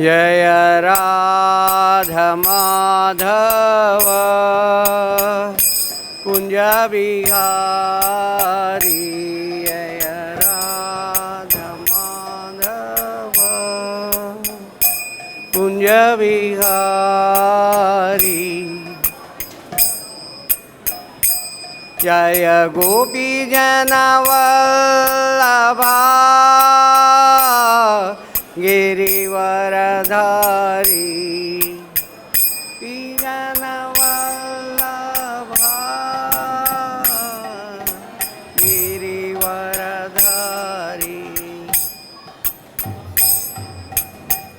जय राधा माधव कुंज बिहारी जय राधा माधव कुंज बिहारी जय गोपी जनवल्लभा गिरिवरधारी जनवल्लभा गिरिवरधारी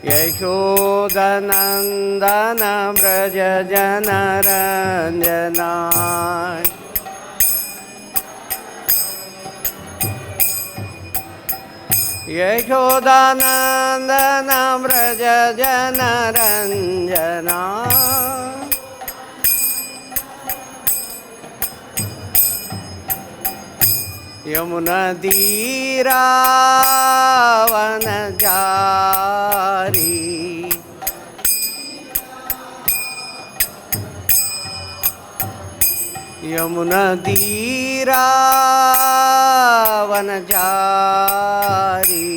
यशोदनन्दन व्रज जनरञ्जना यशोदानन्दन व्रज जनरञ्जना यमुनतीरावनचारी यमुनतीरावनचारी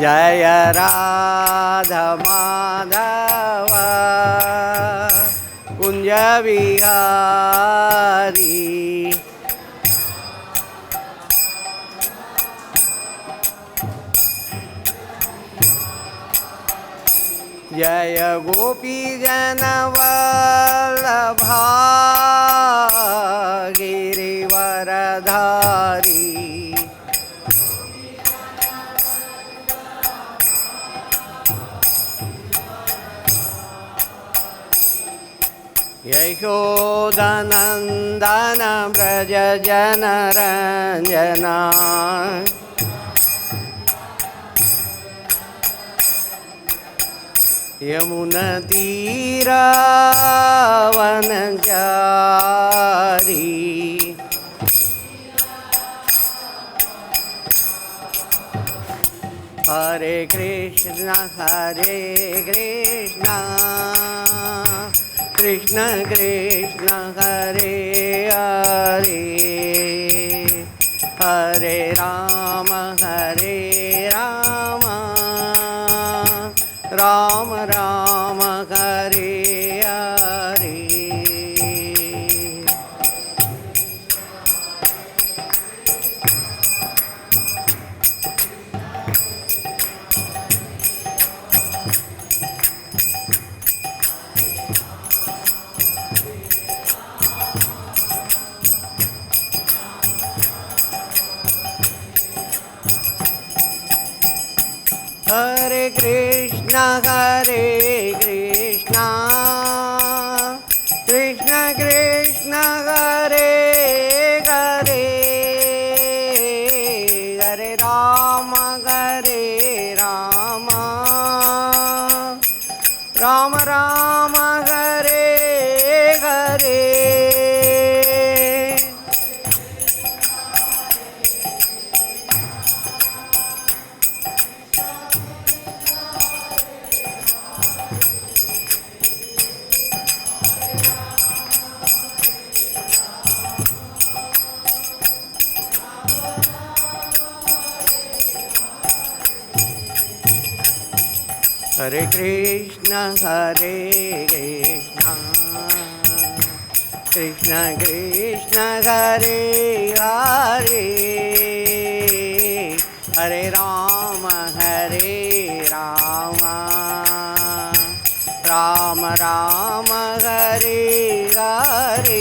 जय राधा माधव कुंज बिहारी जय गोपी जनवल्लभा गिरिवरधारी यशोदानन्दन व्रज जनरञ्जना यमुनतीरावनचारी हरे Krishna Krishna Krishna Hare Hare Hare Ram Ram Ram Hare Hare Hare Krishna Krishna Krishna Hare Hare Hare Ram Ram Ram Hare Hare Hare Krishna Krishna Krishna Hare Hare Hare Ram Ram Ram Hare Hare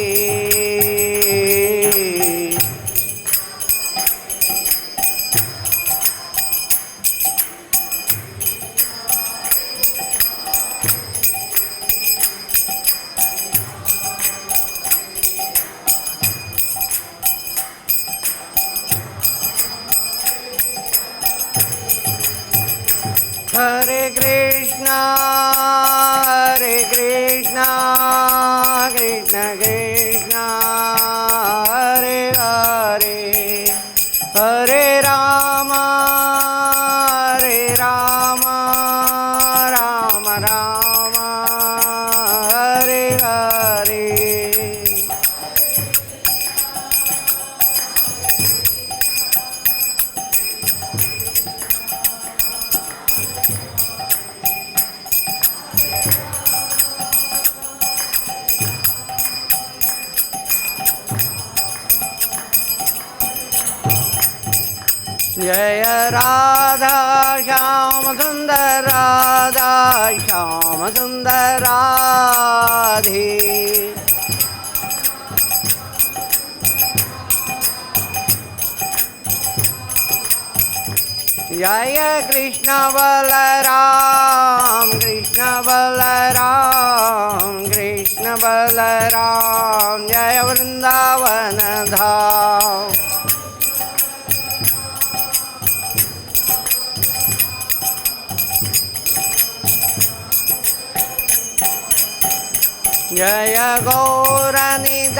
Hare Krishna, Krishna Krishna, Hare Hare, Hare जय राधा श्याम सुंदर राधा श्याम सुंदर राधे। जय कृष्ण बलराम कृष्ण बलराम कृष्ण बलराम जय वृंदावन धाम। जय गौरनिताय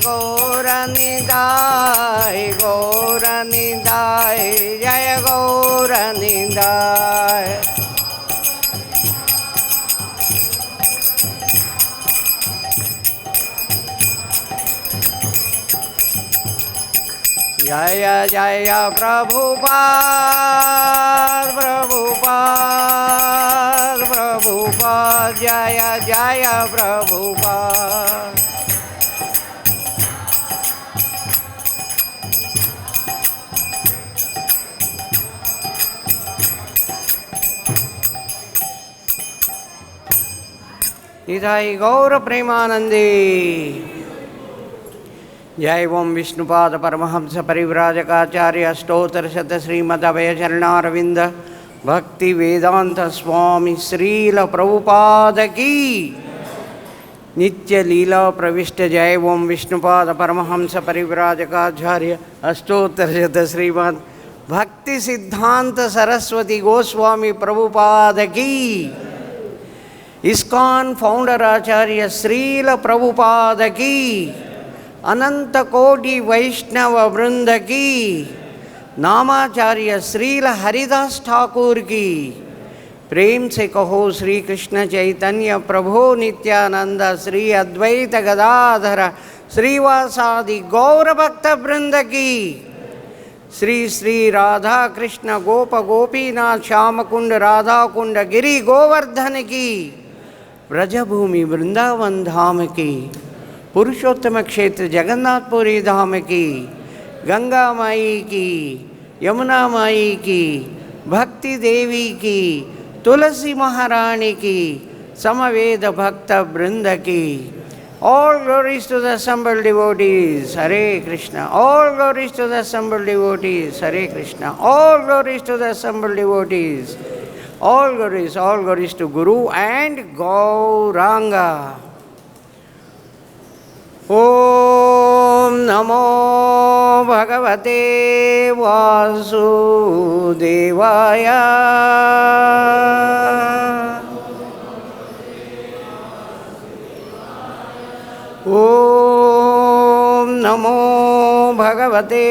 गौरनिताय गौरनिताय जय गौरनिताय। जय जय प्रभुपाद प्रभुपाद प्रभुपाद जय जय प्रभुपाद। निताई गौर प्रेमानंदे। जय ओम विष्णुपाद परमहंस परिव्राजकाचार्य अष्टोत्तर शत श्रीमद अभय चरणारविंद भक्ति वेदांत स्वामी श्रील प्रभुपाद की नित्य लीला प्रविष्ट। जय ओम विष्णुपाद परमहंस परिव्राजकाचार्य अष्टोत्तर शत श्रीमद भक्ति सिद्धांत सरस्वती गोस्वामी प्रभुपाद की ISKCON फाउंडर आचार्य श्रील प्रभुपाद की अनंत कोटि वैष्णव वृंद की नामाचार्य श्रील हरिदास ठाकुर की प्रेम से कहो श्री कृष्ण चैतन्य प्रभु नित्यानंद श्री अद्वैत गदाधर श्रीवासादि गौर भक्त वृंद की श्री श्री राधा कृष्ण गोप गोपीनाथ श्याम कुंड राधा कुंड गिरि गोवर्धन की ब्रजभूमि वृंदावन धाम की पुरुषोत्तम क्षेत्र जगन्नाथपुरी धाम की गंगा माई की यमुना माई की भक्ति देवी की तुलसी महारानी की समवेद भक्त वृंद की। All glories to the assembled devotees, Hare Krishna. All glories to the assembled devotees, Hare Krishna. All glories to the assembled devotees. All glories to Guru and Gauranga. Om Namo Bhagavate Vasudevaya. Om Namo Bhagavate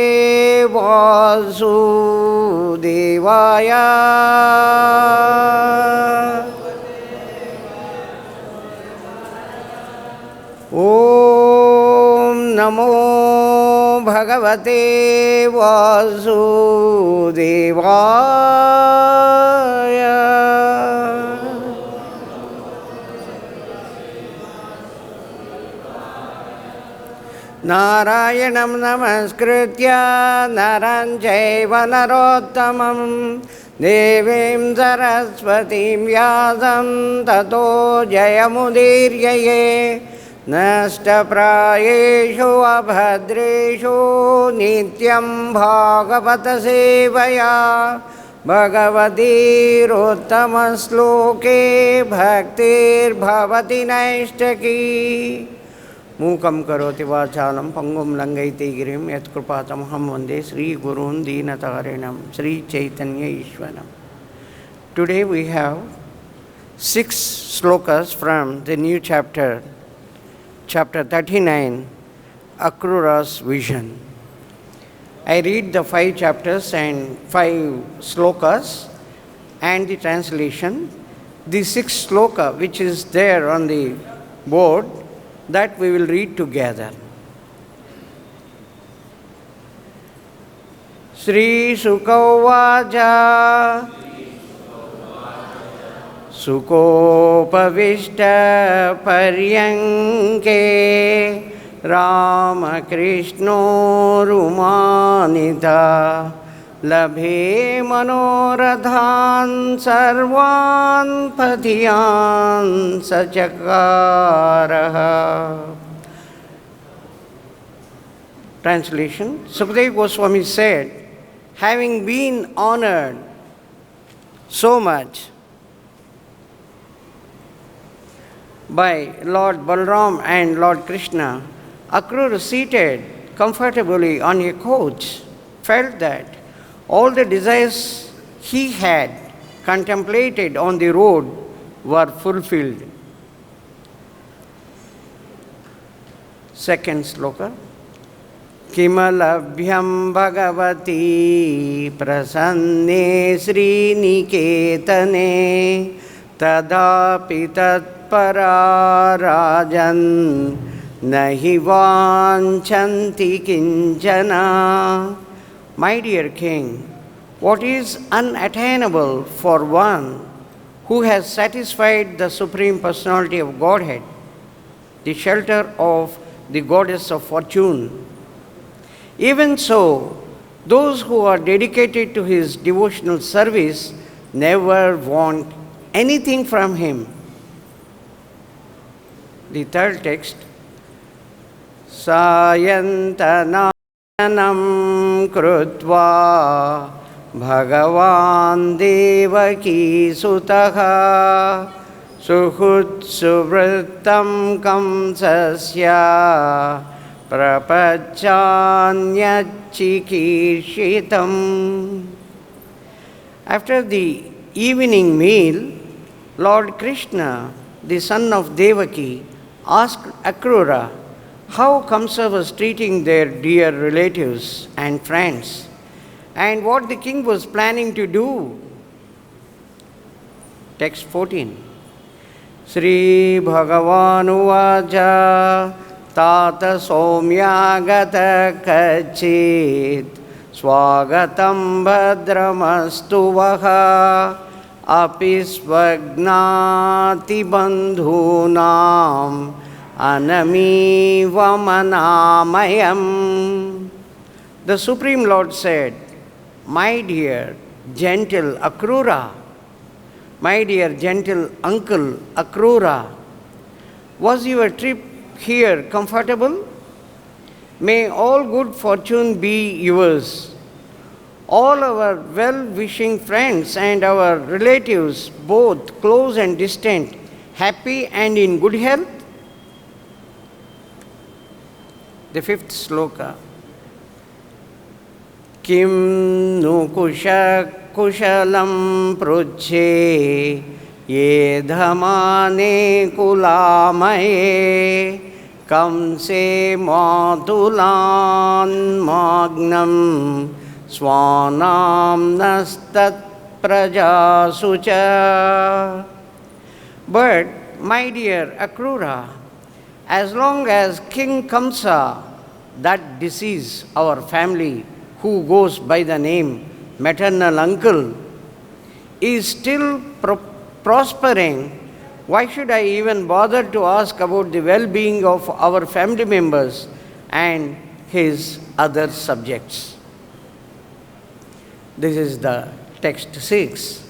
Vasudevaya. Om Namo Bhagavate Vasudevaya. Narayanam namaskritya naram chaiva narottamam devim saraswatim vyasam tato jayamudiryaye nashtaprayeshu abhadreshu nityam bhagavata sevaya bhagavadiruttamashloke bhaktir bhavati naishtaki मूकं करोति वाचालं पंगुं लंघयति गिरिं यत्कृपातमहं वन्दे श्रीगुरून् दीनतारिणं Sri Chaitanya ईश्वरम्. Today we have 6 slokas from the new chapter, chapter 39, Akrūra's vision. I read the 5 chapters and 5 slokas and the translation. The 6th sloka which is there on the board, that we will read together. śrī-śuka uvāca sukhopaviṣṭaḥ paryaṅke rama-kṛṣṇoru-mānitaḥ lebhe manorathān sarvān pathiyan sa cakāra. Translation. Śukadeva Gosvāmī said, having been honored so much by Lord Balarāma and Lord Krishna, Akrūra, seated comfortably on a couch, felt that all the desires he had contemplated on the road were fulfilled. Second sloka. Kimalabhyam bhagavati prasanne śrī-niketane tadapi tatpara rajan nahi vanchanti kinchana. My dear king, what is unattainable for one who has satisfied the Supreme Personality of Godhead, the shelter of the Goddess of Fortune? Even so, those who are dedicated to his devotional service never want anything from him. The third text. Sayantanam krutva bhagavan devaki sutaha suhut suvrittam kamsasya prapacchanyachikishitam. After the evening meal, Lord Krishna, the son of Devaki, asked Akrūra how Kamsa was treating their dear relatives and friends, and what the king was planning to do. Text 14. Sri Bhagavan uvāca tata somyagata kachit swagatam bhadramastu vaha apisvagnati bandhunam anamiva manamayam. The Supreme Lord said, my dear gentle Akrūra, my dear gentle uncle Akrūra, was your trip here comfortable? May all good fortune be yours. All our well-wishing friends and our relatives, both close and distant, happy and in good health? The fifth sloka. Kim nu kushalam pruchhe ye dhamane kulamaye kamse matulan magnam swanam nastat prajasucha. But, my dear Akrūra, as long as King Kamsa, that deceased our family who goes by the name maternal uncle, is still prospering, why should I even bother to ask about the well-being of our family members and his other subjects? This is the text 6.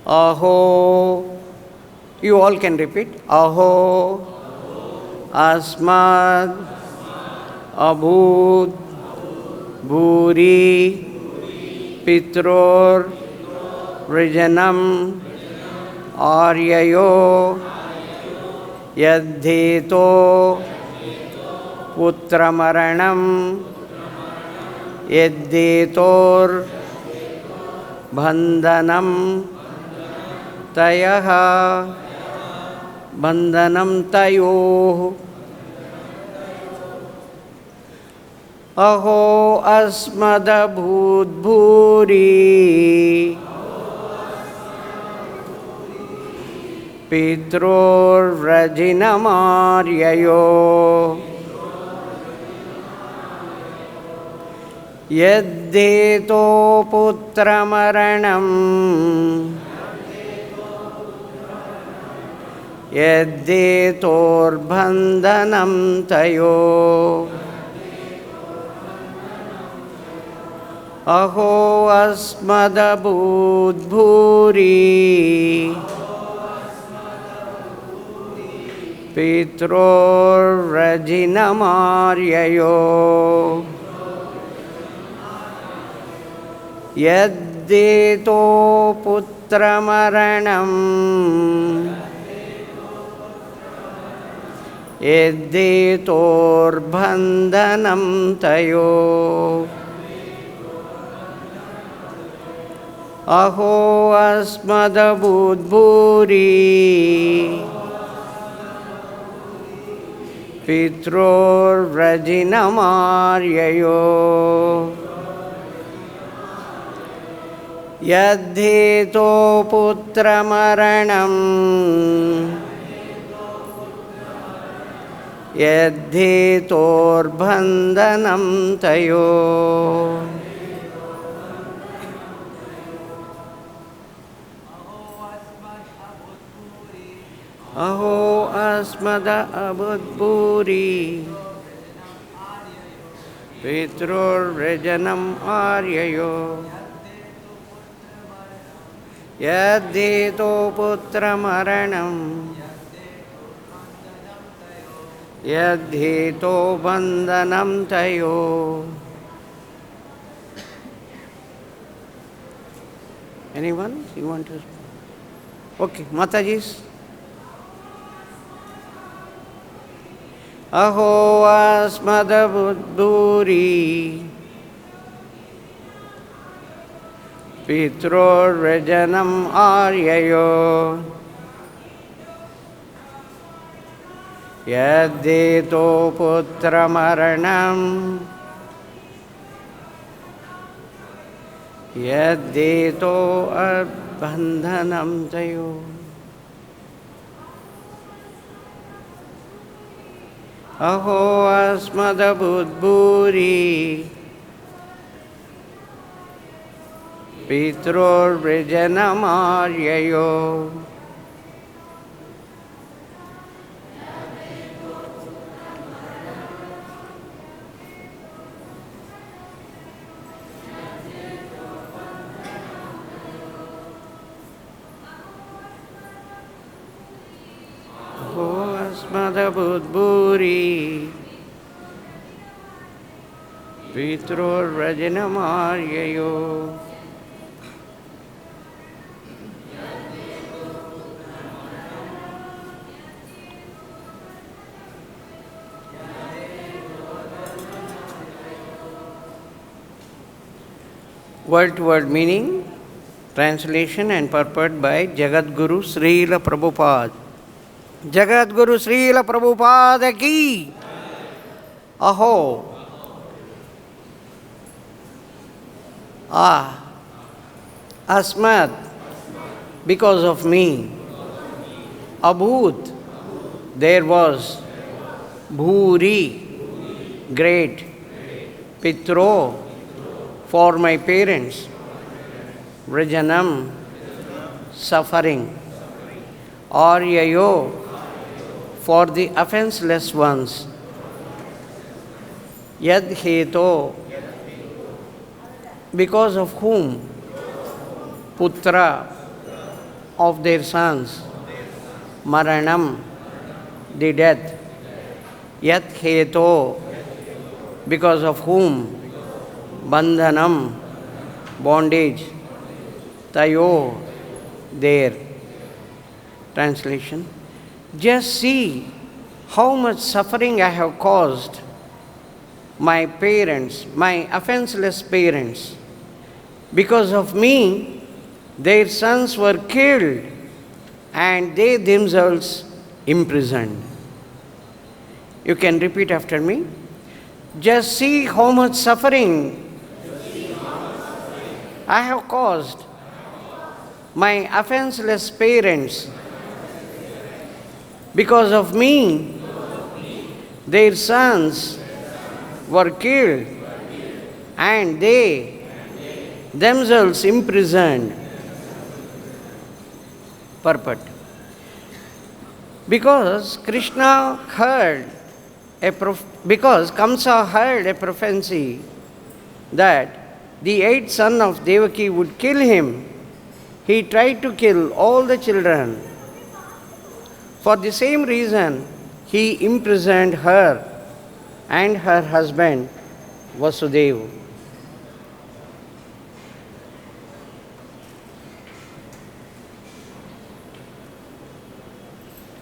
Aho, you all can repeat. Aho, asmad, abhut, bhuri, pitror, vrijanam, aryayo, yadheto, putramaranam, yadhetor, bandhanam, tayaha, bandhanam tayoh. Aho asmadabhut bhuri pitror vrajinamaryayo yaddeto putramaranam yaddetor bandhanam tayo Aho asmadabudbhuri pitrorrajinamaryayo yaddeto putramaranam yaddetor-bandhanam tayo Aho asmadabudbhuri pitrorrajinamaryayo yadheto putramaranam yadhetor-bandhanam tayo Aho asmadabudbhuri pitrorrajanam aryayo yaddeto putramaranam yadheto bandhanam tayo. Anyone? You want to? Okay, Mataji's. Aho asmadabudbhuri pitrorrajanam aryayo yaddeto putramaranam yaddeto bandhanam tayo Aho asmadabudbhuri pitrorrajanam aryayo asmadabudbhuri pitrorrajanam aryayo Word to word meaning, translation and purport by Jagadguru Srila Prabhupada. Jagadguru Srila Prabhupada ki Aho Asmat because of me Abhut there was Bhuri great Pitro for my parents Rajanam suffering Aryayo for the offenseless ones Yadheto because of whom Putra of their sons Maranam the death Yadheto because of whom Bandhanam bondage Tayo there. Translation. Just see how much suffering I have caused my parents, my offenseless parents. Because of me, their sons were killed and they themselves imprisoned. You can repeat after me. Just see how much suffering I have caused my offenseless parents. Because of me, their sons were killed and they themselves imprisoned. Purport. Because Krishna heard because Kamsa heard a prophecy that the eighth son of Devaki would kill him, he tried to kill all the children. For the same reason, he imprisoned her and her husband Vasudeva.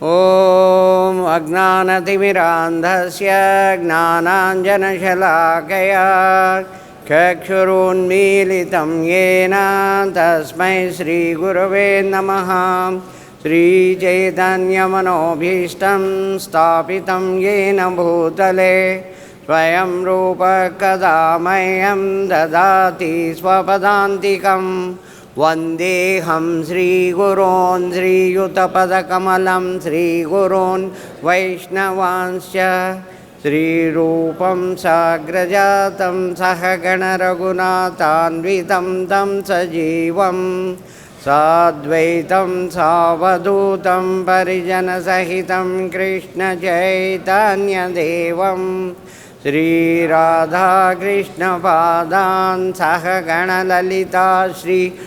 Om Ajnānatimirandhasya Jnānāñjana-śalākaya Chakṣurunmīlitam yena tasmai Śrī Gurave Namaha Śrī Chaitanya-manobhishtam Stāpitam yena bhūtale Svayam Rupa kada mayam dadati svapadantikam Vandeham Śrī Gurūn śrī-yuta-pada-kamalam Śrī Gurūn Vaishnavansya Śrī Rūpam Sagrajatam Sahagana-raghunātānvitam tam sajivam Sadvaitam Savadūtam Parijana-sahitam Krishna Chaitanya-devam Śrī Radha-Krishna Pādān Sahagana-lalita śrī-śukaḥ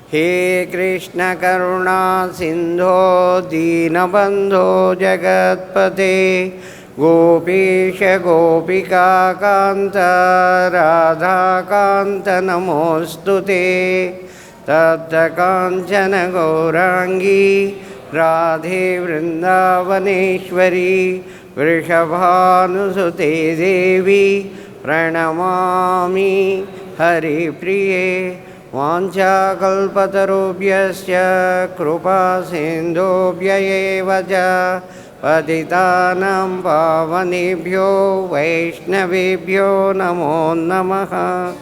He Krishna Karuna Sindho Dīnabandho Jagatpate Gopesha Gopika Kanta Radha Kanta Namostute Tatta Kanchana Gaurangi Radhe Vrindavaneshwari Vrishabhanusute Devi Pranamami Hari Priye Vancha kalpatarubhyasya krupa sindhubhya eva ca patitanam pavanebhyo vaishnavebhyo namo namaha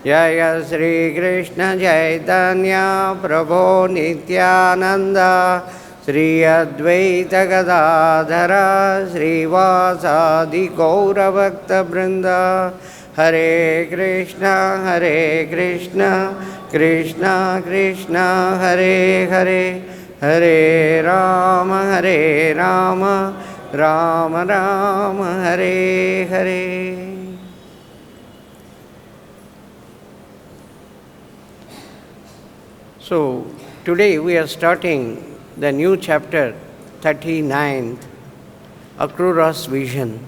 Jaya Shri Krishna Chaitanya Prabhu Nityananda Shri Advaita Gadadhara Shri Vasadi Gaura Bhakta Vrinda Hare Krishna Krishna Krishna Hare Hare Hare Rama Rama Rama Hare Hare. So today we are starting the new chapter 39, Akrūra's vision.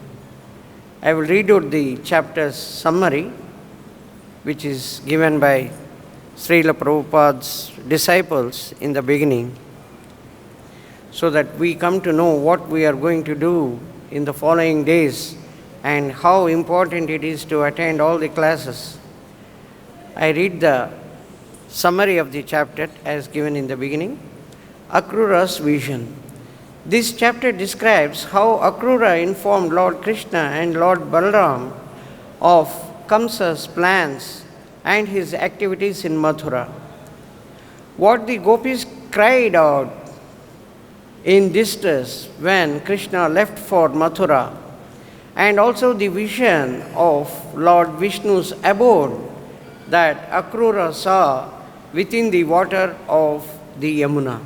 I will read out the chapter's summary, which is given by Srila Prabhupada's disciples in the beginning, so that we come to know what we are going to do in the following days and how important it is to attend all the classes. I read the summary of the chapter as given in the beginning. Akrūra's vision. This chapter describes how Akrūra informed Lord Krishna and Lord Balarāma of Kamsa's plans and his activities in Mathura. What the gopis cried out in distress when Krishna left for Mathura, and also the vision of Lord Vishnu's abode that Akrūra saw within the water of the Yamuna.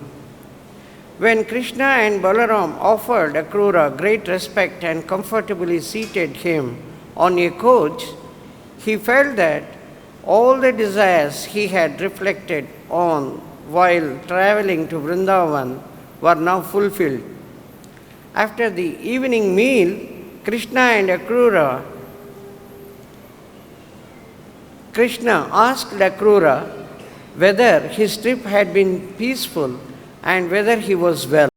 When Krishna and Balarāma offered Akrūra great respect and comfortably seated him on a coach, he felt that all the desires he had reflected on while traveling to Vrindavan were now fulfilled. After the evening meal, Krishna asked Akrūra whether his trip had been peaceful and whether he was well.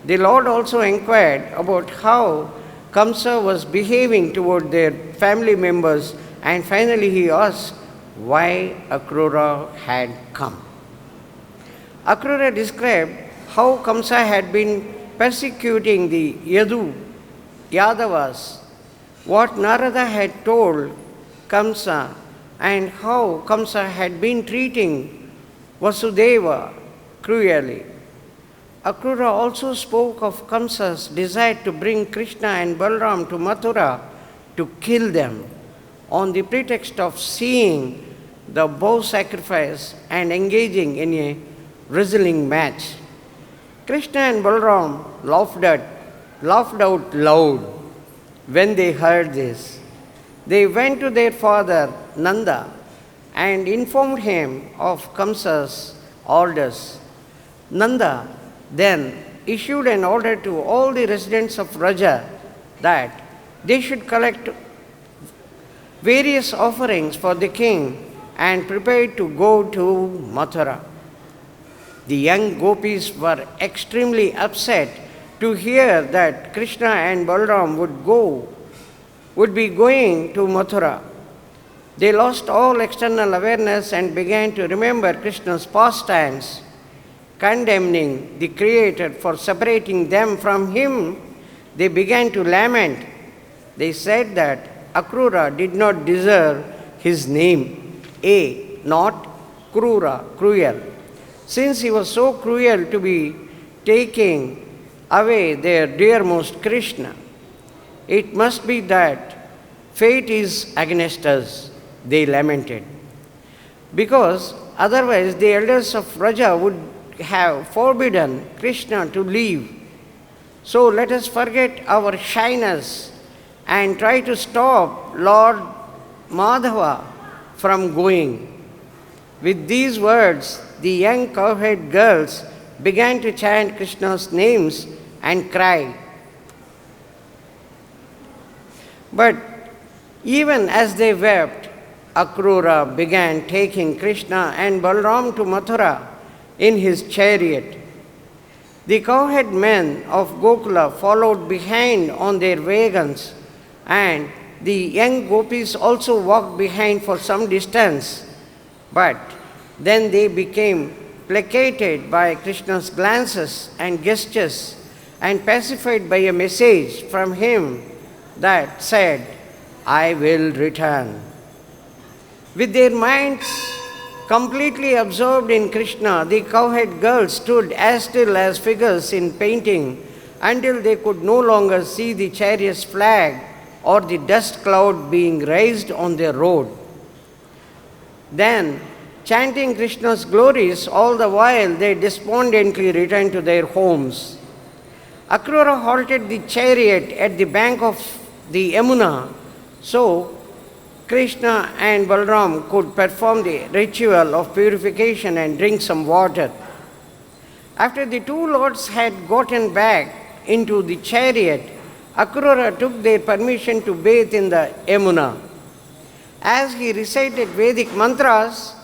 The Lord also inquired about how Kamsa was behaving toward their family members, and finally he asked why Akrūra had come. Akrūra described how Kamsa had been persecuting the Yadavas, what Narada had told Kamsa, and how Kamsa had been treating Vasudeva cruelly. Akrūra also spoke of Kamsa's desire to bring Krishna and Balarāma to Mathura to kill them on the pretext of seeing the bow sacrifice and engaging in a wrestling match. Krishna and Balarāma laughed out loud when they heard this, they went to their father Nanda and informed him of Kamsa's orders. Nanda then issued an order to all the residents of Vraja that they should collect various offerings for the king and prepare to go to Mathura. The young gopis were extremely upset to hear that Krishna and Balarāma would be going to Mathura. They lost all external awareness and began to remember Krishna's pastimes, condemning the Creator for separating them from him. They began to lament. They said that Akrūra did not deserve his name, not Krūra, cruel, since he was so cruel to be taking away their dearmost Krishna. It must be that fate is against us, they lamented, because otherwise the elders of Vraja would have forbidden Krishna to leave. So let us forget our shyness and try to stop Lord Madhava from going. With these words, the young cowherd girls began to chant Krishna's names and cry. But even as they wept, Akrūra began taking Krishna and Balarāma to Mathura in his chariot. The cowherd men of Gokula followed behind on their wagons, and the young gopis also walked behind for some distance. But then they became placated by Krishna's glances and gestures and pacified by a message from him that said, I will return. With their minds completely absorbed in Krishna, the cowherd girls stood as still as figures in painting until they could no longer see the chariot's flag or the dust cloud being raised on their road. Then, chanting Krishna's glories all the while, they despondently returned to their homes. Akrūra halted the chariot at the bank of the Yamuna, so Krishna and Balarāma could perform the ritual of purification and drink some water. After the two lords had gotten back into the chariot, Akrūra took their permission to bathe in the Yamuna. As he recited Vedic mantras,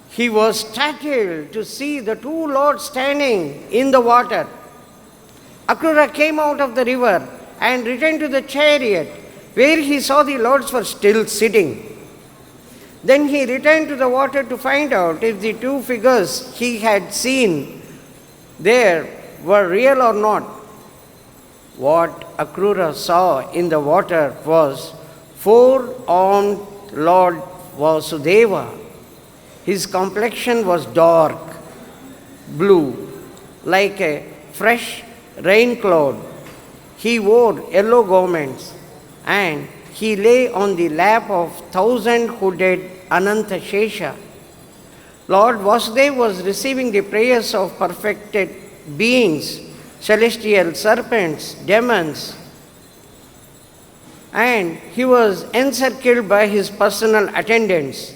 he was startled to see the two lords standing in the water. Akrūra came out of the river and returned to the chariot, where he saw the lords were still sitting. Then he returned to the water to find out if the two figures he had seen there were real or not. What Akrūra saw in the water was four-armed Lord Vasudeva. His complexion was dark blue, like a fresh rain cloud. He wore yellow garments, and he lay on the lap of 1,000-hooded Ananta Shesha. Lord Vasudeva was receiving the prayers of perfected beings, celestial serpents, demons, and he was encircled by his personal attendants.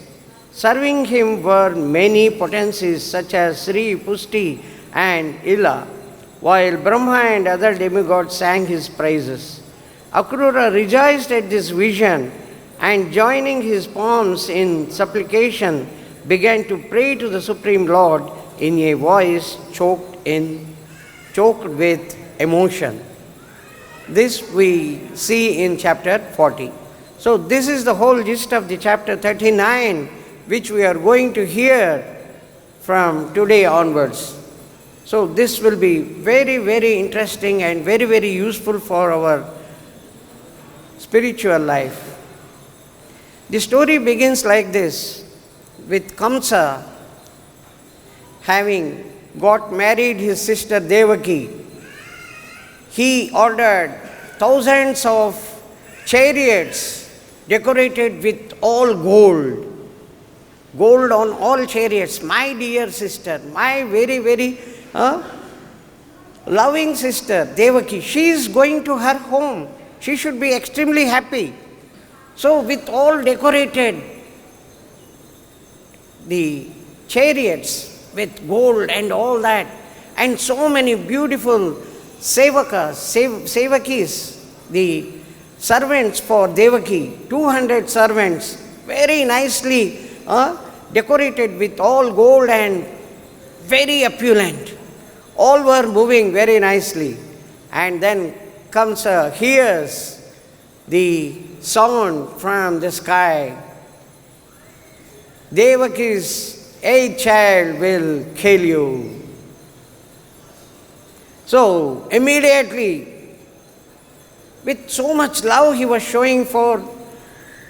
Serving him were many potencies such as Sri, Pusti and Ila, while Brahma and other demigods sang his praises. Akrūra rejoiced at this vision and, joining his palms in supplication, began to pray to the Supreme Lord in a voice choked with emotion. This we see in chapter 40. So this is the whole gist of the chapter 39, which we are going to hear from today onwards. So this will be very, very interesting and very, very useful for our spiritual life. The story begins like this, with Kamsa having got married his sister Devaki. He ordered thousands of chariots decorated with all gold. Gold on all chariots. My dear sister, my very, very loving sister Devaki, she is going to her home. She should be extremely happy. So with all decorated, the chariots with gold and all that, and so many beautiful sevakis, the servants for Devaki, 200 servants, very nicely decorated with all gold and very opulent. All were moving very nicely. And then Kamsa hears the sound from the sky. Devaki's 8th child will kill you. So immediately, with so much love he was showing for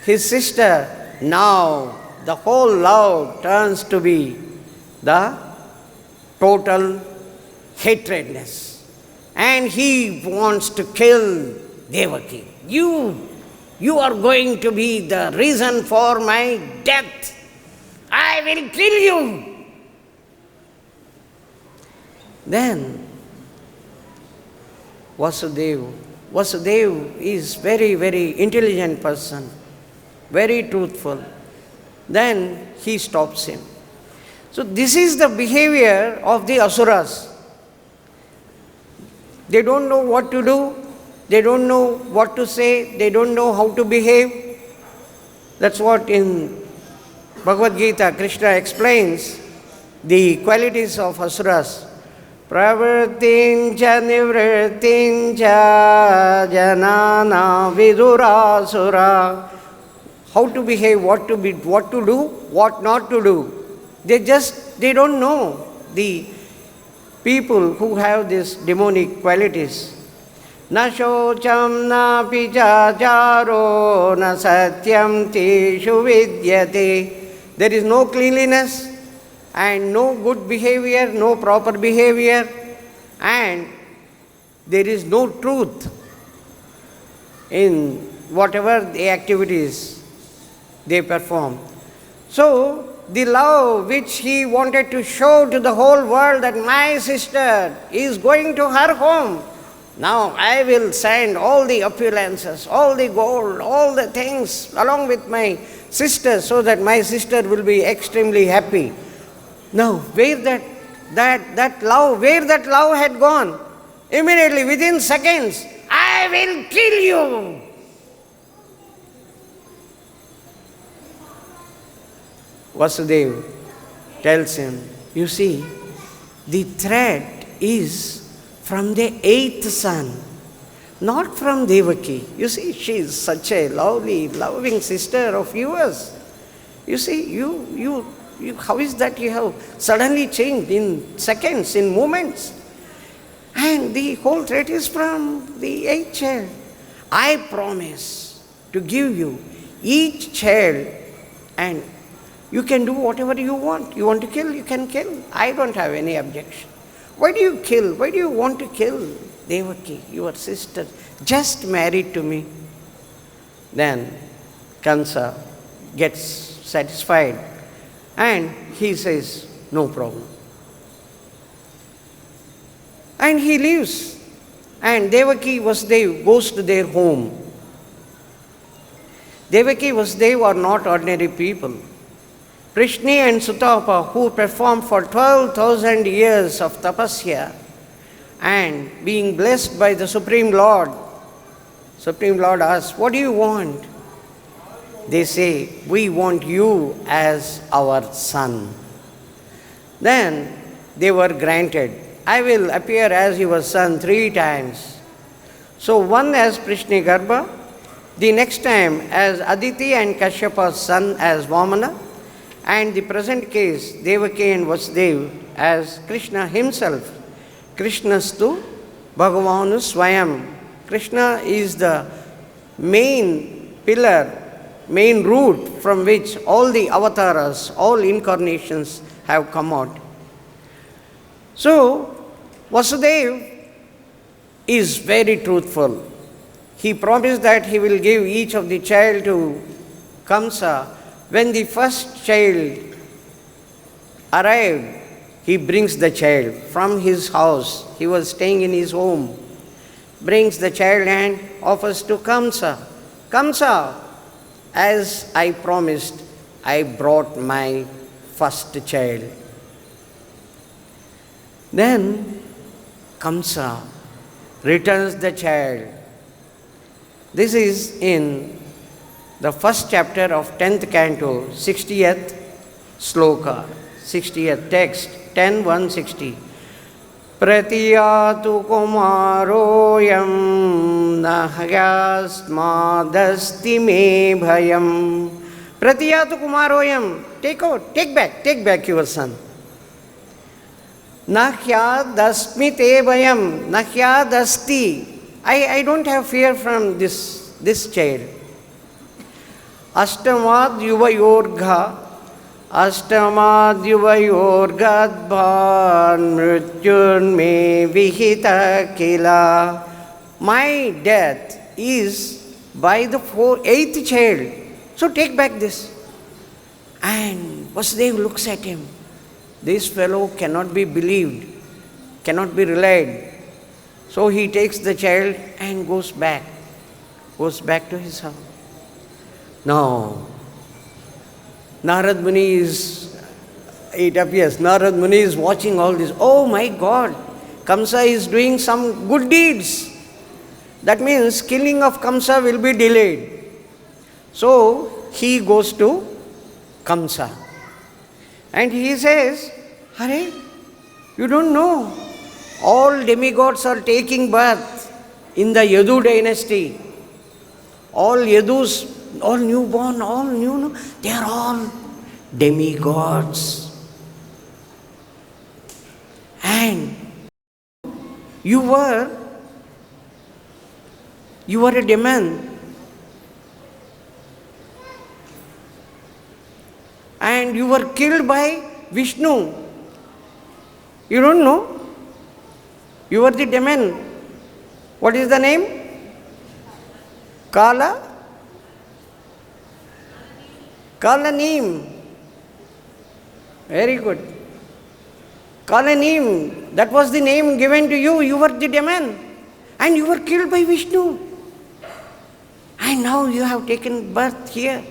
his sister, now the whole love turns to be the total hatredness. And he wants to kill Devaki. You are going to be the reason for my death. I will kill you. Then Vasudeva is very, very intelligent person, very truthful. Then he stops him. So this is the behavior of the asuras. They don't know what to do, they don't know what to say, they don't know how to behave. That's what in Bhagavad-Gita Krishna explains the qualities of asuras. Pravritincha nivritincha janana vidurasura. How to behave, what to do, what not to do. They don't know, the people who have these demonic qualities. Na shocham na pichacharo na satyam tishu vidyate. There is no cleanliness and no good behavior, no proper behavior, and there is no truth in whatever the activities they perform. So, the love which he wanted to show to the whole world, that my sister is going to her home, now I will send all the opulences, all the gold, all the things along with my sister, so that my sister will be extremely happy. Now, where that love had gone? Immediately, within seconds, I will kill you. Vasudeva tells him, you see, the threat is from the 8th son, not from Devaki. You see, she is such a lovely, loving sister of yours. You see, you how is that you have suddenly changed in seconds, in moments? And the whole threat is from the 8th child. I promise to give you each child, and you can do whatever you want. You want to kill, you can kill. I don't have any objection. Why do you kill? Why do you want to kill Devaki, your sister, just married to me? Then Kamsa gets satisfied and he says, no problem. And he leaves. And Devaki Vasudeva goes to their home. Devaki Vasudeva are not ordinary people. Prishni and Sutapa, who performed for 12,000 years of tapasya and being blessed by the Supreme Lord asks, what do you want? They say, we want you as our son. Then they were granted, I will appear as your son 3 times. So one as Prishni Garbha, the next time as Aditi and Kashyapa's son as Vamana, and the present case, Devaki and Vasudeva as Krishna himself. Krishnastu Bhagavanu Swayam. Krishna is the main pillar, main root from which all the avatars, all incarnations have come out. So, Vasudeva is very truthful. He promised that he will give each of the child to Kamsa. When the first child arrived, he brings the child from his house. He was staying in his home. Brings the child and offers to Kamsa. Kamsa, as I promised, I brought my first child. Then Kamsa returns the child. This is in the first chapter of 10th canto, 60th sloka, 60th text, 10:160. Pratiyatu kumaroyam nahyasmadasti me bhayam. Pratiyatu kumaroyam. Take back your son. Nahyadasmi te bhayam. Nahyadasti. I don't have fear from this child. Ashtamad yuvayorgha. Ashtamad yuvayorgadbhan mrityun me vihita kila. My death is by the 8th child. So take back this. And Vasudeva looks at him. This fellow cannot be believed, cannot be relied. So he takes the child and goes back to his house. Now, Narad Muni Narad Muni is watching all this. Oh my God, Kamsa is doing some good deeds. That means killing of Kamsa will be delayed. So he goes to Kamsa. And he says, Hare, you don't know, all demigods are taking birth in the Yadu dynasty. All Yadus, all newborn, they are all demigods. And you were a demon. And you were killed by Vishnu. You don't know? You were the demon. What is the name? Kalaneem. Very good. Kalaneem. That was the name given to you. You were the demon. And you were killed by Vishnu. And now you have taken birth here.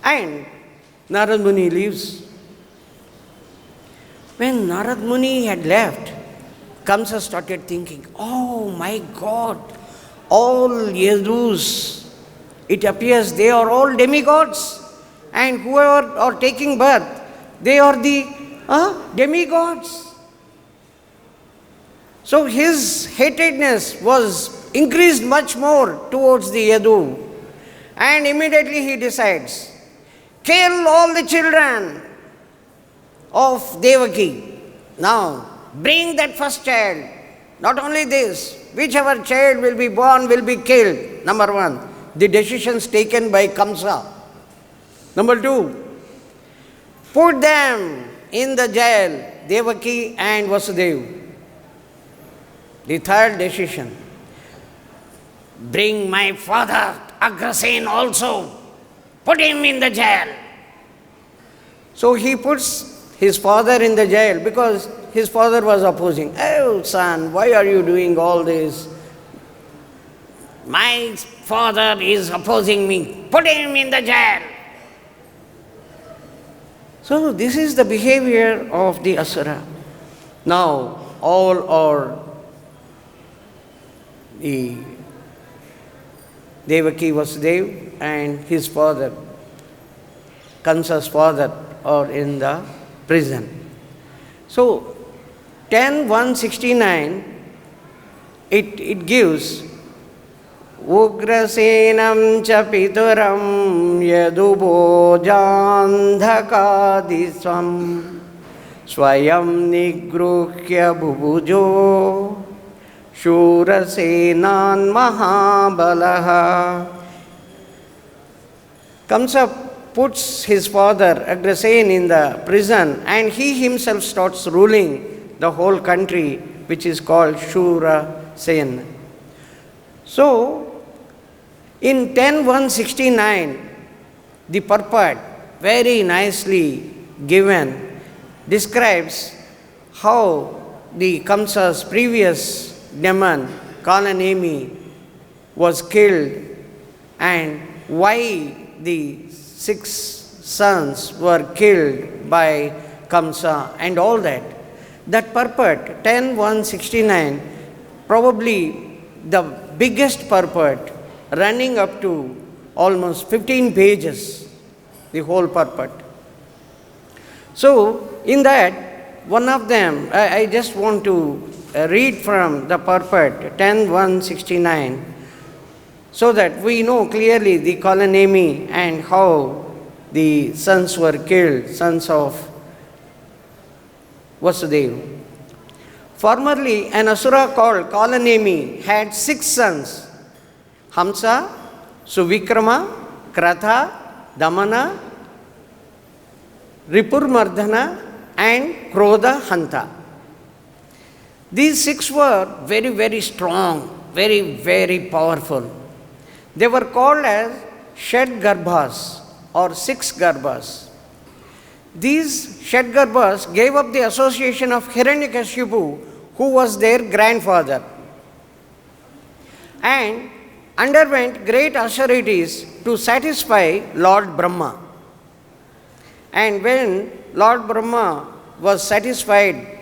And Narad Muni leaves. When Narad Muni had left, Kamsa started thinking, oh my God, all Yadus, it appears they are all demigods. And whoever are taking birth, they are the demigods. So his hatredness was increased much more towards the Yadu. And immediately he decides, kill all the children of Devaki. Now, bring that first child. Not only this, whichever child will be born will be killed. Number one, the decisions taken by Kamsa. Number two, put them in the jail, Devaki and Vasudeva. The third decision, bring my father Agrasena also. Put him in the jail. So he puts his father in the jail because his father was opposing. Oh son, why are you doing all this? My father is opposing me. Put him in the jail. So this is the behavior of the Asura. Now all are the Devaki Vasudeva and his father, Kamsa's father, are in the prison. So 10:169, it gives Ugrasenam cha pituram yadubojandhakadisvam swayam nigruhya bubujo Shurasenan mahabalaha. Kamsa puts his father Agrasena in the prison and he himself starts ruling the whole country, which is called Shurasena. So, in 10:169, the purport, very nicely given, describes how the Kamsa's previous demon, Kalanemi, was killed and why the 6 sons were killed by Kamsa and all that. That purport, 10.169, probably the biggest purport, running up to almost 15 pages, the whole purport. So, in that, one of them, I just want to read from the purport, 10.169, so that we know clearly the Kalanemi and how the sons were killed, sons of Vasudeva. Formerly, an asura called Kalanemi had 6 sons, Hamsa, Suvikrama, Kratha, Damana, Ripurmardhana and Krodha Hanta. These 6 were very, very strong, very, very powerful. They were called as Shed Garbhas or 6 Garbhas. These Shed Garbhas gave up the association of Hiranyakashipu, who was their grandfather, and underwent great austerities to satisfy Lord Brahma. And when Lord Brahma was satisfied,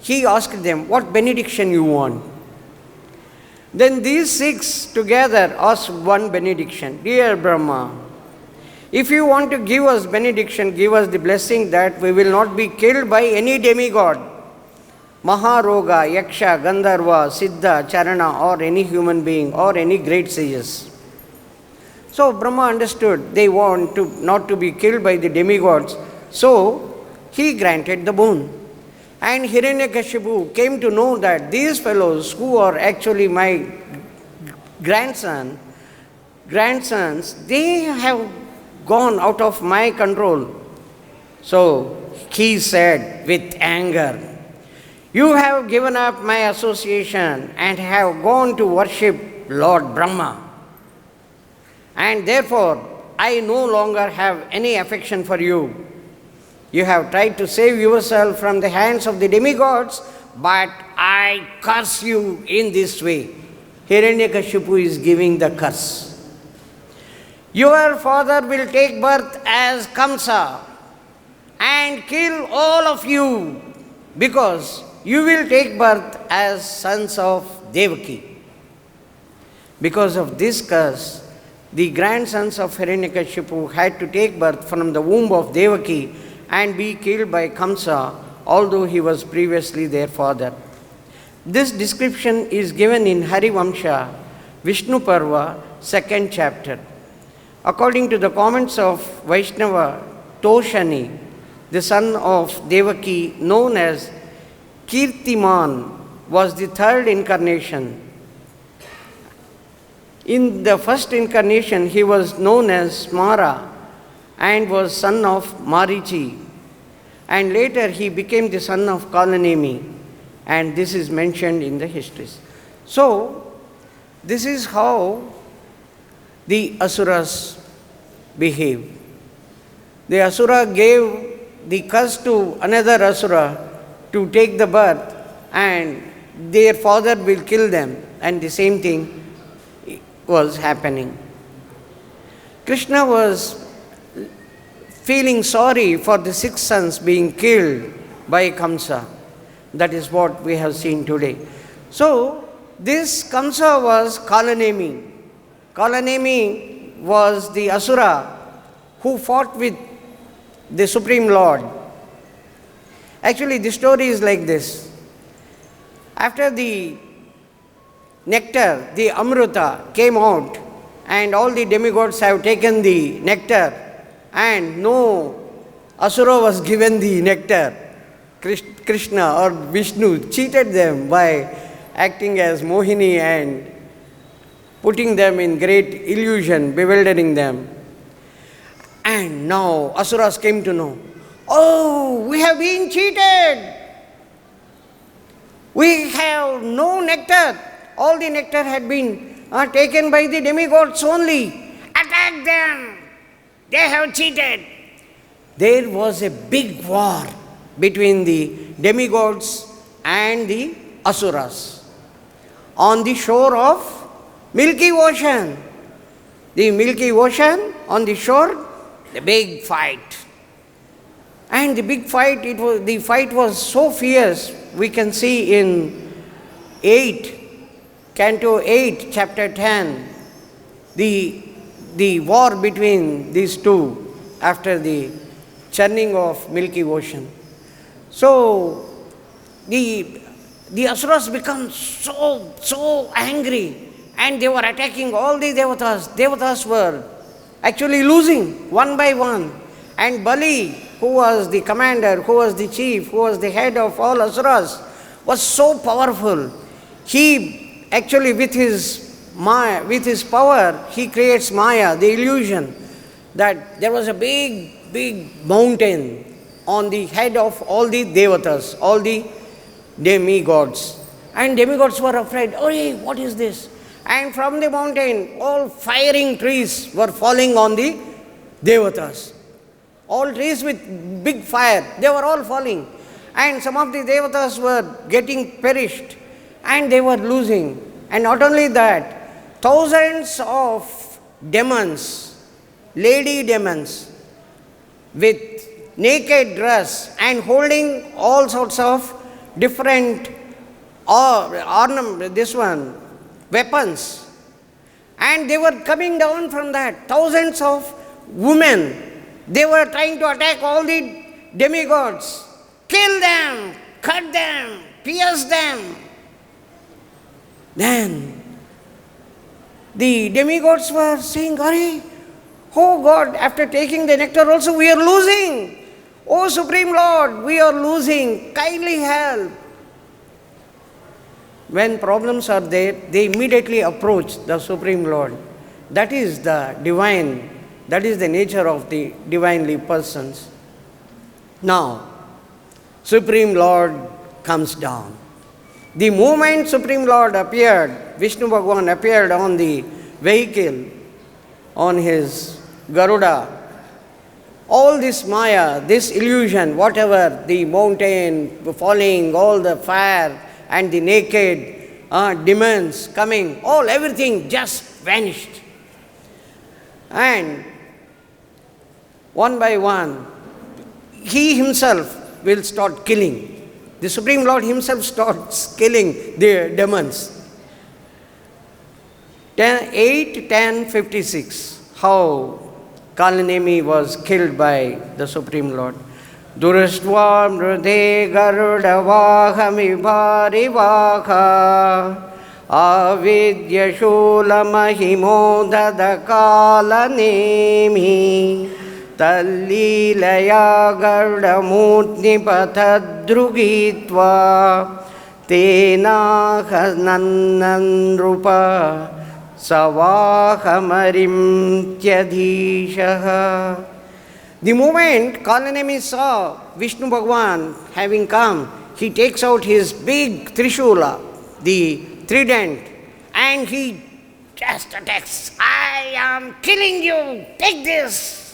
he asked them, what benediction you want? Then these 6 together asked one benediction. Dear Brahma, if you want to give us benediction, give us the blessing that we will not be killed by any demigod, Maharoga, Yaksha, Gandharva, Siddha, Charana, or any human being, or any great sages. So Brahma understood they want to not to be killed by the demigods, so he granted the boon. And Hiranyakashipu came to know that these fellows who are actually my grandsons, they have gone out of my control. So he said with anger, you have given up my association and have gone to worship Lord Brahma. And therefore, I no longer have any affection for you. You have tried to save yourself from the hands of the demigods, but I curse you in this way. Hiranyakashipu is giving the curse. Your father will take birth as Kamsa and kill all of you, because you will take birth as sons of Devaki. Because of this curse, the grandsons of Hiranyakashipu had to take birth from the womb of Devaki and be killed by Kamsa, although he was previously their father. This description is given in Harivamsha, Vishnu Parva, 2nd chapter. According to the comments of Vaishnava Toshani, the son of Devaki, known as Kirtiman, was the 3rd incarnation. In the first incarnation, he was known as Smara and was son of Marichi. And later he became the son of Kalanemi. And this is mentioned in the histories. So, this is how the Asuras behave. The Asura gave the curse to another Asura to take the birth, and their father will kill them. And the same thing was happening. Krishna was feeling sorry for the 6 sons being killed by Kamsa. That is what we have seen today. So, this Kamsa was Kalanemi. Kalanemi was the Asura who fought with the Supreme Lord. Actually, the story is like this. After the nectar, the Amrita came out, and all the demigods have taken the nectar, and no Asura was given the nectar. Krishna or Vishnu cheated them by acting as Mohini and putting them in great illusion, bewildering them. And now Asuras came to know, oh, we have been cheated. We have no nectar. All the nectar had been taken by the demigods only. Attack them. They have cheated. There was a big war between the demigods and the Asuras on the shore of Milky Ocean. the Milky Ocean, on the shore, the big fight. And the big fight, the fight was so fierce, we can see in Canto 8, Chapter 10, the war between these two after the churning of Milky Ocean. So, the asuras become so angry, and they were attacking all the devatas. Devatas were actually losing one by one. And Bali, who was the commander, who was the chief, who was the head of all asuras, was so powerful. He actually, with his power, he creates Maya, the illusion that there was a big mountain on the head of all the devatas, all the demigods. And demigods were afraid, oh, what is this? And from the mountain, all firing trees were falling on the devatas. All trees with big fire, they were all falling. And some of the devatas were getting perished, and they were losing. And not only that, thousands of demons, lady demons, with naked dress and holding all sorts of different weapons. And they were coming down from that. Thousands of women, they were trying to attack all the demigods. Kill them, cut them, pierce them. Then the demigods were saying, oh God, after taking the nectar also we are losing. Oh Supreme Lord, we are losing. Kindly help. When problems are there, they immediately approach the Supreme Lord. That is the divine, that is the nature of the divinely persons. Now, Supreme Lord comes down. The moment Supreme Lord appeared, Vishnu Bhagavan appeared on the vehicle, on his Garuda, all this Maya, this illusion, whatever, the mountain falling, all the fire and the naked demons coming, everything just vanished. And one by one, he himself will start killing. The Supreme Lord himself starts killing the demons. 8:10:56, how Kalanemi was killed by the Supreme Lord. Durastva mrudhe garudavahami bharivaka avidya shula mahimodada Kalanemi tallilaya gardamutni pathadrugitva tena hanannanrupa savahamarim tyadhishaha. The moment Kalanemi saw Vishnu Bhagavan having come, he takes out his big Trishula, the trident, and he just attacks. I am killing you, take this.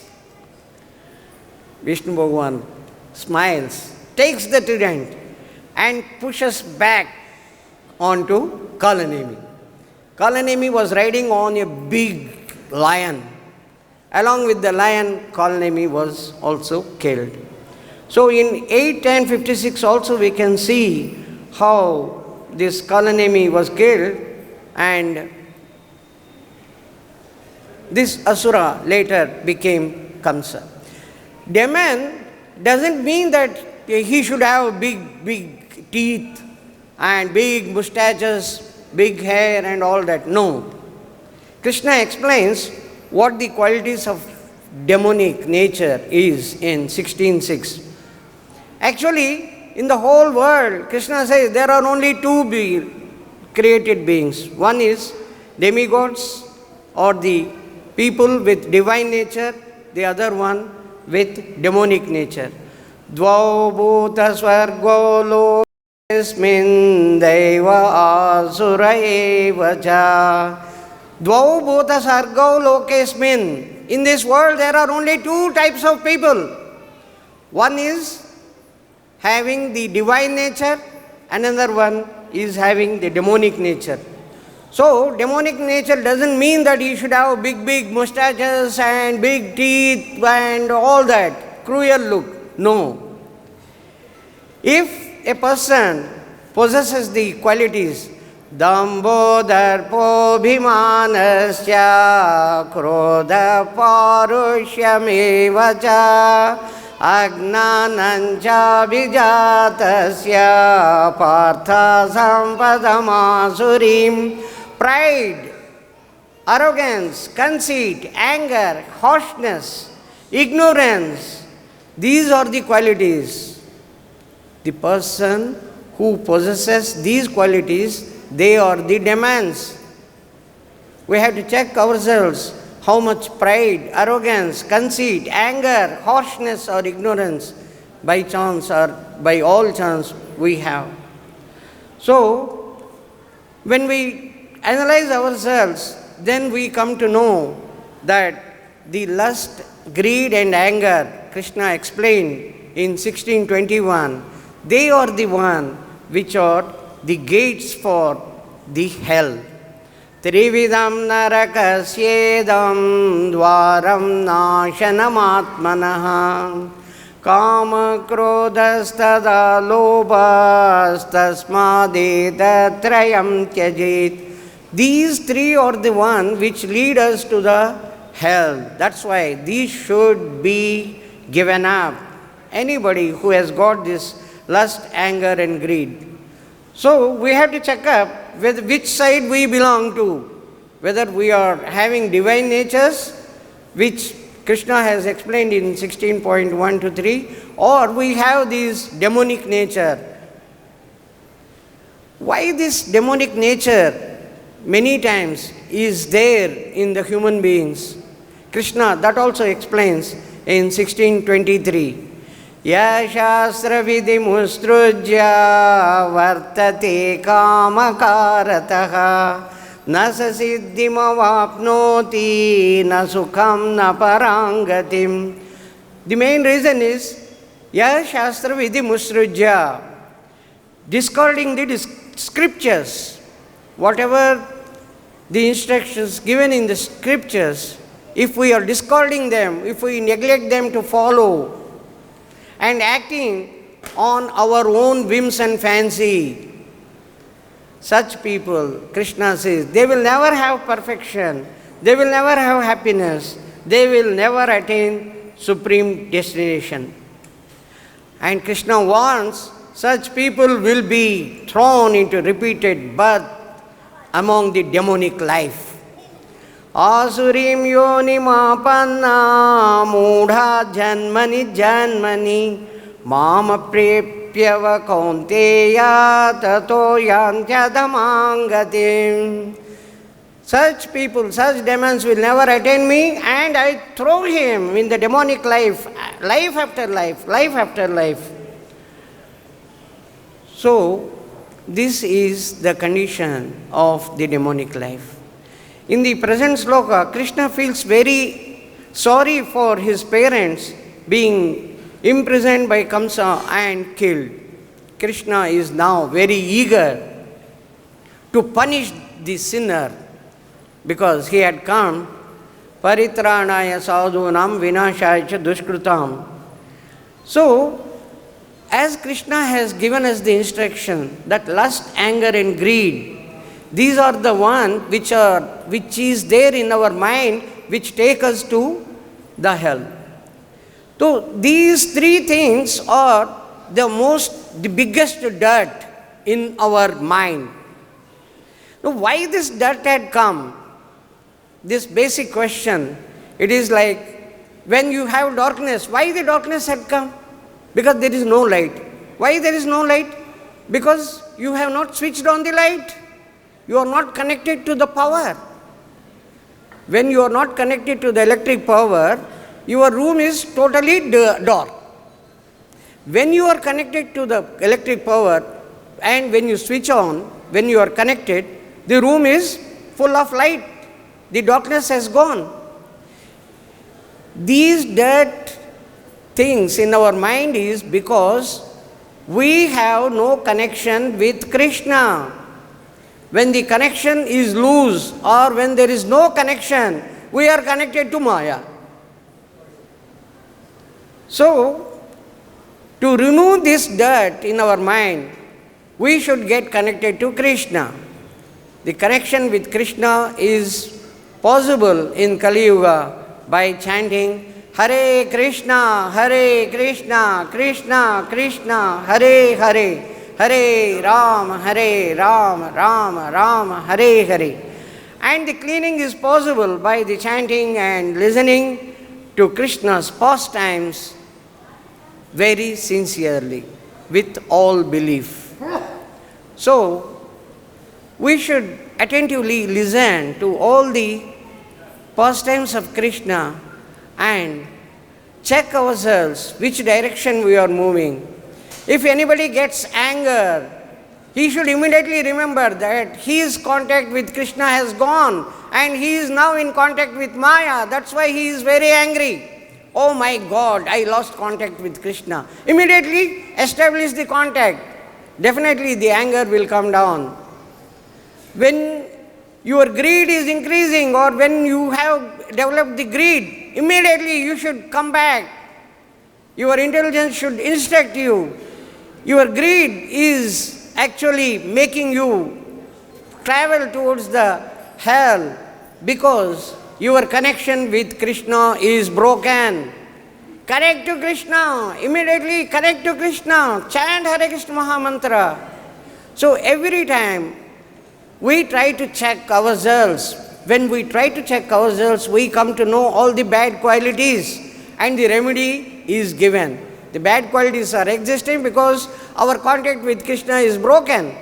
Vishnu Bhagavan smiles, takes the trident and pushes back onto Kalanemi. Kalanemi was riding on a big lion. Along with the lion, Kalanemi was also killed. So in 8:10:56 also we can see how this Kalanemi was killed, and this Asura later became Kamsa. Demon doesn't mean that he should have big teeth and big mustaches, big hair and all that. No. Krishna explains what the qualities of demonic nature is in 16:6. Actually, in the whole world, Krishna says there are only two created beings. One is demigods, or the people with divine nature, the other one with demonic nature. Dvau bhuta svargo lokesmin deva asura eva cha. Dvau bhuta sargau lokesmin. In this world there are only two types of people. One is having the divine nature, another one is having the demonic nature. So, demonic nature doesn't mean that he should have big mustaches and big teeth and all that cruel look. No. If a person possesses the qualities, Dambo darpo bhimanasya krodha parushyameva agnanancha vijatasya partha sampadamasurim. Pride, arrogance, conceit, anger, harshness, ignorance, these are the qualities. The person who possesses these qualities, they are the demons. We have to check ourselves how much pride, arrogance, conceit, anger, harshness or ignorance by chance or by all chance we have. So, when we analyze ourselves, then we come to know that the lust, greed and anger, Krishna explained in 16:21, they are the one which are the gates for the hell. Trividam narakasyedam dvaram nashanamatmanaha kama krodastada lobhastasmadedatrayam tyajet. These three are the one which lead us to the hell. That's why these should be given up. Anybody who has got this lust, anger and greed. So we have to check up with which side we belong to. Whether we are having divine natures, which Krishna has explained in 16.1 to 3, or we have this demonic nature. Why this demonic nature many times is there in the human beings? Krishna that also explains in 16:23. Ya shastra vidhimustrujya vartate kamakaratah na sasiddhimavapnoti na sukham na parangatim. The main reason is ya shastra vidhimustrujya, discarding the scriptures. Whatever the instructions given in the scriptures, if we are discarding them, if we neglect them to follow and acting on our own whims and fancy, such people, Krishna says, they will never have perfection, they will never have happiness, they will never attain supreme destination. And Krishna warns, such people will be thrown into repeated birth among the demonic life. Asurim yonimapanna mudha janmani janmani mama prepyava kaunteya tato yantyadamangatim. Such people, such demons will never attain me, and I throw him in the demonic life, life after life, life after life. So, this is the condition of the demonic life. In the present sloka, Krishna feels very sorry for his parents being imprisoned by Kamsa and killed. Krishna is now very eager to punish the sinner because he had come paritranaya sadhunam vinashaya cha dushkrutam. So, as Krishna has given us the instruction that lust, anger and greed, these are the one which is there in our mind, which take us to the hell. So these three things are the biggest dirt in our mind. Now why this dirt had come? This basic question. It is like when you have darkness, why the darkness had come? Because there is no light. Why there is no light? Because you have not switched on the light. You are not connected to the power. When you are not connected to the electric power, your room is totally dark. When you are connected to the electric power and when you switch on, when you are connected, the room is full of light. The darkness has gone. These dirt things in our mind is because we have no connection with Krishna. When the connection is loose or when there is no connection, we are connected to Maya. So, to remove this dirt in our mind, we should get connected to Krishna. The connection with Krishna is possible in Kali Yuga by chanting Hare Krishna, Krishna Krishna, Hare Hare, Hare Rama, Rama Rama, Hare Hare. And the cleaning is possible by the chanting and listening to Krishna's pastimes very sincerely, with all belief. So, we should attentively listen to all the pastimes of Krishna and check ourselves which direction we are moving. If anybody gets anger, he should immediately remember that his contact with Krishna has gone and he is now in contact with Maya. That's why he is very angry. Oh my God, I lost contact with Krishna. Immediately establish the contact. Definitely the anger will come down. When your greed is increasing or when you have developed the greed, immediately you should come back. Your intelligence should instruct you. Your greed is actually making you travel towards the hell because your connection with Krishna is broken. Connect to Krishna. Immediately connect to Krishna. Chant Hare Krishna Mahamantra. So every time we try to check ourselves. When we try to check ourselves, we come to know all the bad qualities and the remedy is given. The bad qualities are existing because our contact with Krishna is broken.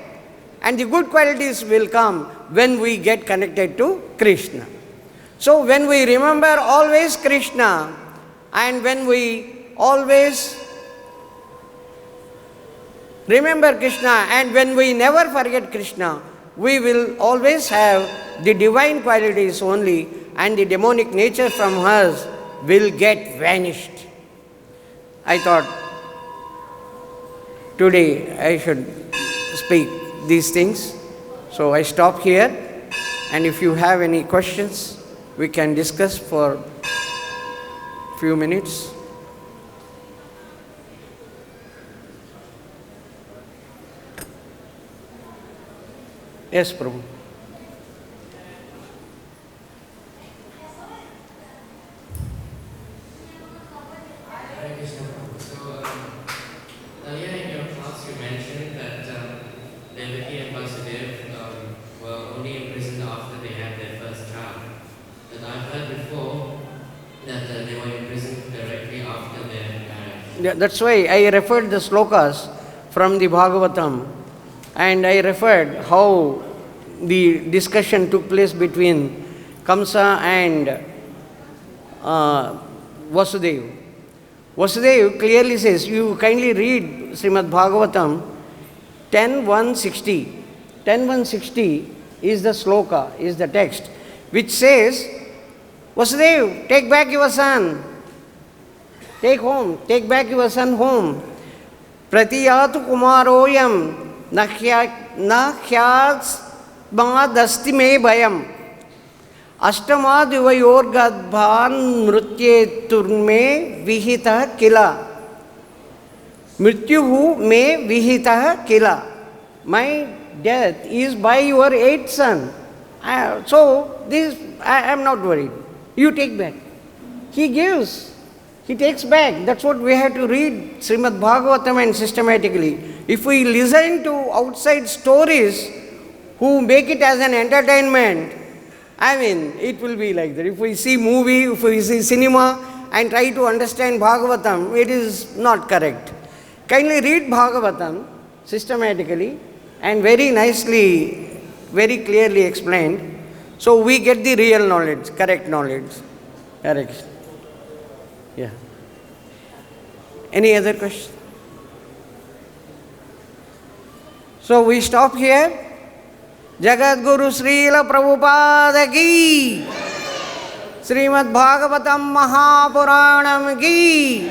And the good qualities will come when we get connected to Krishna. So when we remember always Krishna and when we always remember Krishna and when we never forget Krishna, we will always have the divine qualities only and the demonic nature from us will get vanished. I thought today I should speak these things. So I stop here, and if you have any questions, we can discuss for a few minutes. Yes, Prabhu. Earlier in your class, you mentioned that Lebhe and Vasudeva were only imprisoned after they had their first child. But I've heard before that they were imprisoned directly after their marriage. Yeah, that's why I referred the slokas from the Bhagavatam, and I referred how the discussion took place between Kamsa and Vasudeva. Vasudeva clearly says, you kindly read Srimad Bhagavatam 10.160. 10.160 is the sloka, is the text, which says, Vasudeva, take back your son. Take back your son home. Pratiyatu kumaroyam nakhyats dasti me bhayam. Ashtamaduvayorgadbhan mrutye turme vihita kila. Mrityuhu me vihita kila. My death is by your eighth son. So this I am not worried. You take back. He gives. He takes back. That's what we have to read Srimad Bhagavatam and systematically. If we listen to outside stories who make it as an entertainment, it will be like that. If we see movie, if we see cinema and try to understand Bhagavatam, it is not correct. Kindly read Bhagavatam systematically and very nicely, very clearly explained. So we get the real knowledge, correct knowledge. Correct. Yeah. Any other question? So we stop here. Jagat Guru Srila Prabhupada ki, Srimad Bhagavatam Mahapuranam ki.